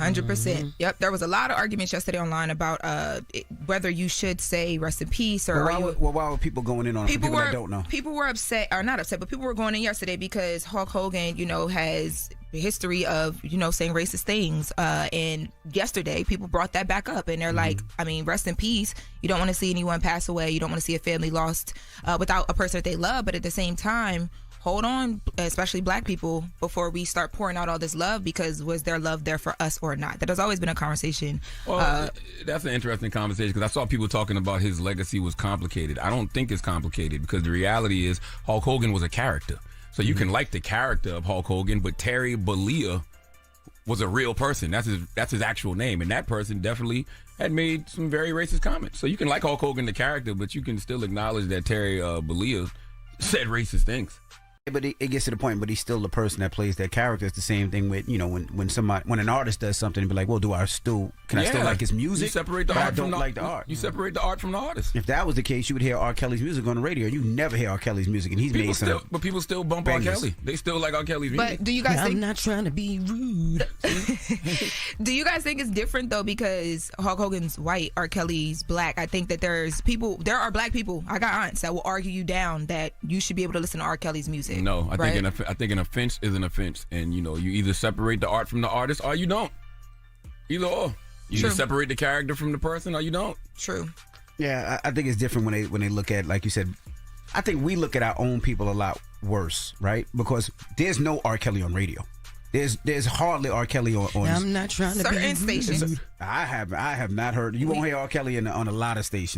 100%. Yep. There was a lot of arguments yesterday online about whether you should say rest in peace or. Why were people going in on people that don't know? People were upset, or not upset, but people were going in yesterday because Hulk Hogan, has a history of, saying racist things. And yesterday, people brought that back up, and they're like, rest in peace. You don't want to see anyone pass away. You don't want to see a family lost without a person that they love. But at the same time, hold on, especially black people, before we start pouring out all this love, because was their love there for us or not? That has always been a conversation. Well, that's an interesting conversation, because I saw people talking about his legacy was complicated. I don't think it's complicated, because the reality is Hulk Hogan was a character. So you can like the character of Hulk Hogan, but Terry Bollea was a real person. That's his actual name, and that person definitely had made some very racist comments. So you can like Hulk Hogan the character, but you can still acknowledge that Terry Bollea said racist things. But it gets to the point, but he's still the person that plays that character. It's the same thing with, when an artist does something, be like, well, can I still like his music? You separate the art from the like the art. You separate the art from the artist. If that was the case, you would hear R. Kelly's music on the radio. You never hear R. Kelly's music, and he's made some. But people still bump bangers. R. Kelly. They still like R. Kelly's music. But do you guys think? I'm not trying to be rude. Do you guys think it's different though, because Hulk Hogan's white, R. Kelly's black? I think that there are black people. I got aunts that will argue you down that you should be able to listen to R. Kelly's music. No, I think an offense is an offense, and you either separate the art from the artist or you don't. Either or. You either separate the character from the person or you don't. True. Yeah, I think it's different when they look at, like you said. I think we look at our own people a lot worse, right? Because there's no R. Kelly on radio. There's hardly R. Kelly on I'm not trying to certain be rude. stations. I have not heard. You won't hear R. Kelly on a lot of stations.